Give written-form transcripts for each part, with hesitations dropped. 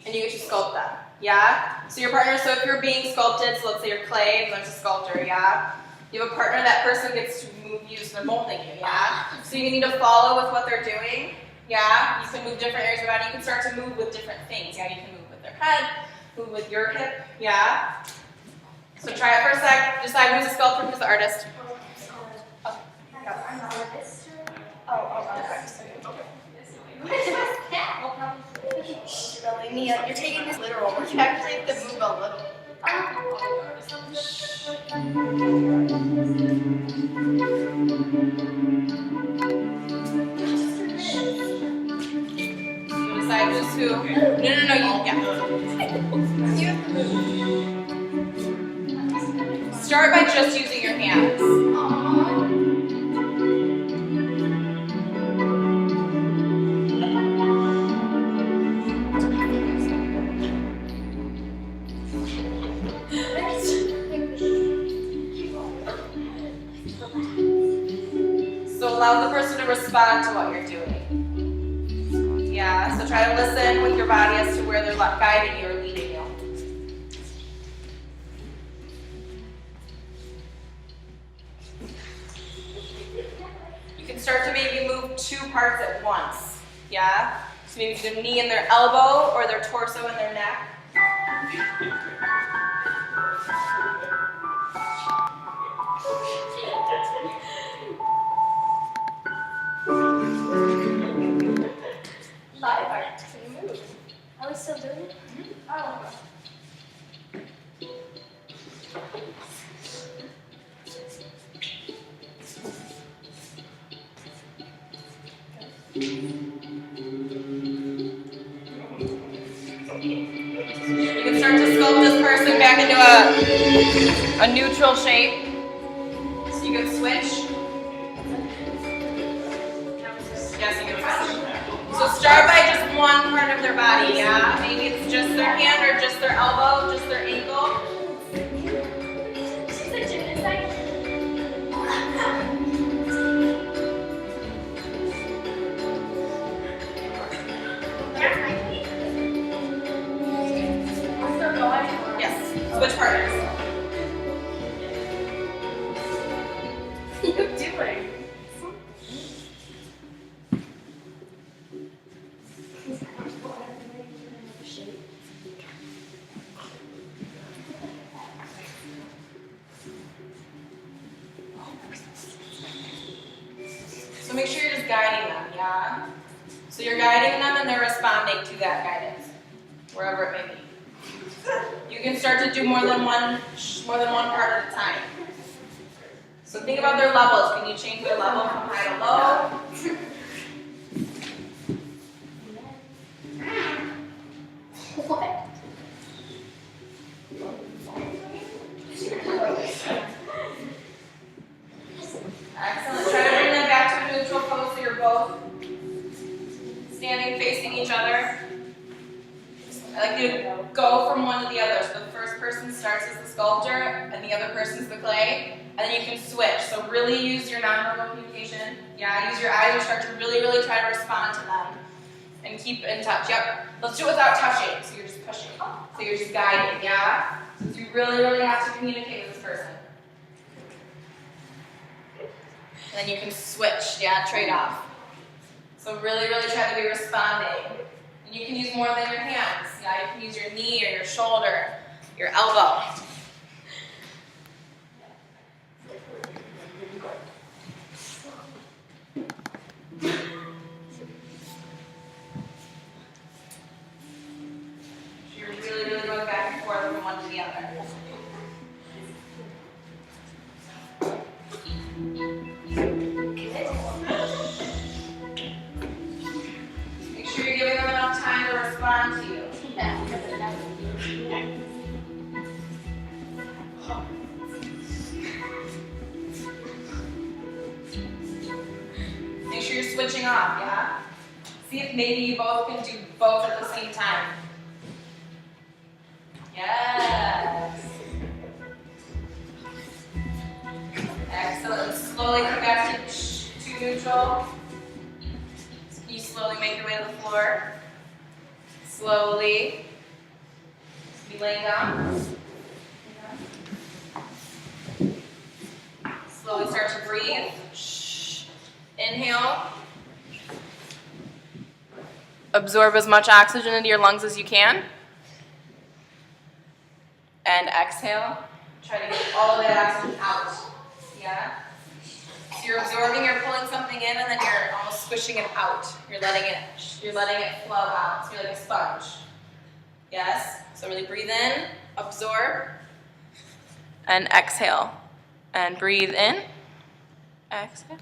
and you get to sculpt them. Yeah? So your partner, so if you're being sculpted, so let's say you're clay and there's a sculptor, yeah? You have a partner, that person gets to move you, so they're molding you, yeah? So you need to follow with what they're doing, yeah? You can move different areas of your body. You can start to move with different things, yeah? You can move with their head, move with your hip, yeah? So try it for a sec. Decide who's the sculptor, who's the artist. I'm the artist. Really, Mia, you're taking this literal. You actually have to move a little. You decide who's who. No, you have to move. Start by just using your hands. So allow the person to respond to what you're doing. Yeah, so try to listen with your body as to where they're guiding you or leading you. You can start to maybe move two parts at once. Yeah? So maybe their knee and their elbow or their torso and their neck. Are we still doing it? Oh. You can start to sculpt this person back into a neutral shape. So you can switch. Yes, you can switch. So start by just one part of their body, yeah? Maybe it's just their hand or just their elbow, just their ankle. She's a gymnast. Yes. Switch partners. What are you doing? So make sure you're just guiding them, yeah? So you're guiding them and they're responding to that guidance, wherever it may be. You can start to do more than one part at a time. So think about their levels. Can you change their level from high to low? What? Excellent. Try to bring them back to a neutral pose so you're both standing facing each other. I like you to go from one to the other. So the first person starts as the sculptor and the other person's the clay. And then you can switch. So really use your nonverbal communication. Yeah, use your eyes or start to really, really try to respond to them. And keep in touch. Yep. Let's do it without touching. So you're just pushing. So you're just guiding, yeah? So you really, really have to communicate with this person. And then you can switch, yeah, trade off. So really, really try to be responding. And you can use more than your hands. Yeah, you can use your knee or your shoulder, your elbow. You're really, really going back and forth from one to the other. Make sure you're giving them enough time to respond to you. Make sure you're switching off, yeah? See if maybe you both can do both at the same time. Yes. Excellent. Slowly come back to neutral. You slowly make your way to the floor. Slowly. Be laying down. Slowly start to breathe. Inhale. Absorb as much oxygen into your lungs as you can. And exhale. Try to get all of that oxygen out. Yeah? So you're absorbing, you're pulling something in, and then you're almost squishing it out. You're letting it flow out. So you're like a sponge. Yes? So really breathe in, absorb, and exhale. And breathe in, exhale.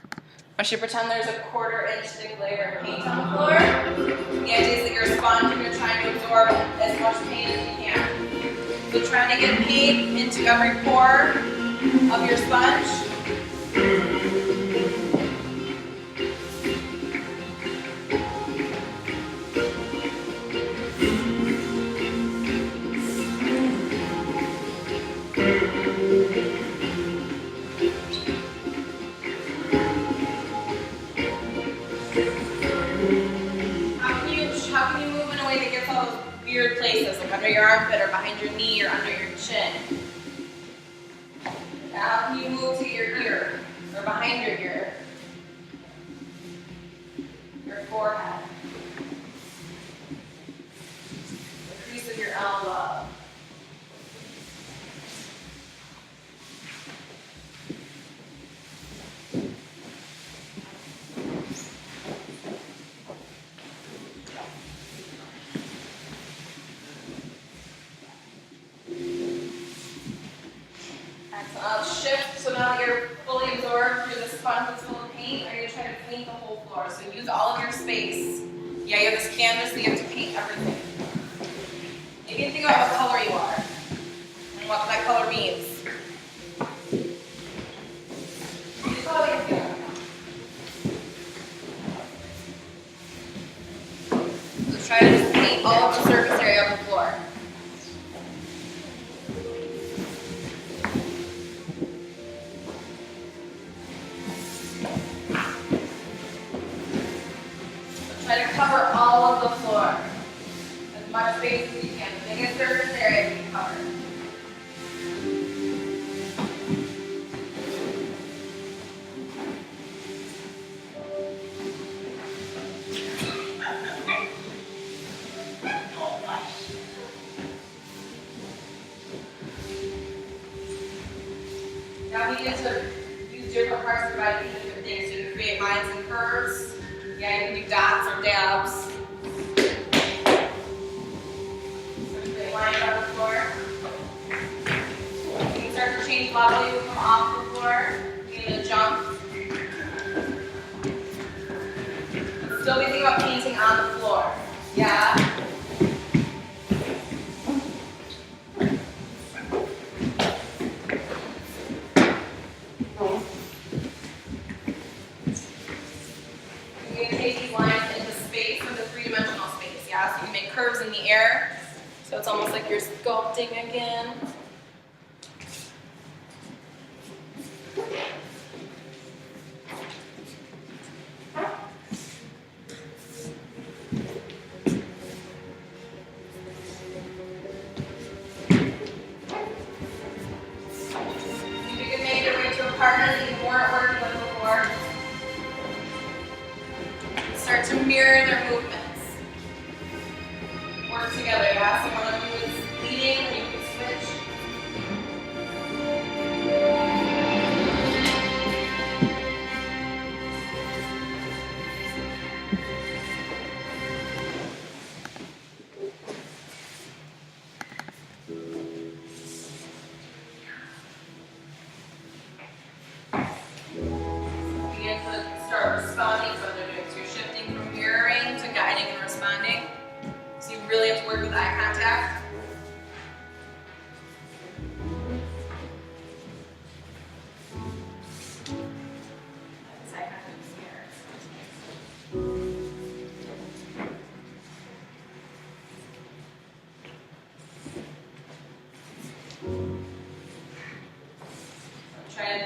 I want you to pretend there's a 1/4-inch thick layer of paint on the floor. The idea is that you're a sponge and you're trying to absorb as much paint as you can. So trying to get paint into every pore of your sponge. How can you move in a way that gets all those weird places, like under your armpit or behind your knee or under your chin? How can you move to your ear or behind your ear? Your forehead. The crease of your elbow. Shift, so now that you're fully absorbed through the sponge that's full of paint, are you going to try to paint the whole floor? So use all of your space. Yeah, you have this canvas that you have to paint everything. You can think about what color you are and what that color means. You just how you feel. So try to just paint all of the surface area of the floor. Try to cover all of the floor. As much space as you can. The biggest surface area you can cover. Now we need to use different parts of your body to do different things. So you can create lines and curves. Yeah, you can do dots or dabs. So create lines on the floor. You can start to change level. You can come off the floor. You can jump. Still be thinking about painting on the floor. Yeah? Curves in the air, so it's almost like you're sculpting again. If you can make your way to a partner that you weren't working with before, start to mirror their movements. Work together, yeah? So one of you is leading and you can switch. Begin to start responding to what they're doing. So you're shifting from mirroring to guiding and responding. So you really have to work with eye contact. This eye contact is here. Try to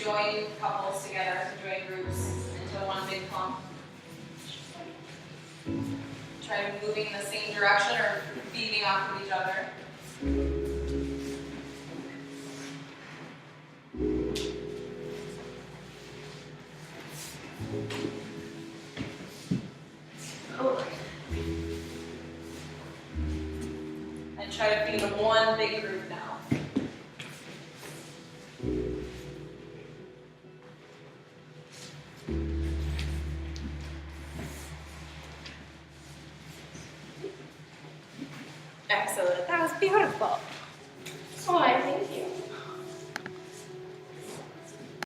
join couples together, to join groups into one big clump. Try moving in the same direction or feeding off of each other. Oh. And try to feed one big group now. Excellent. That was beautiful. Oh, I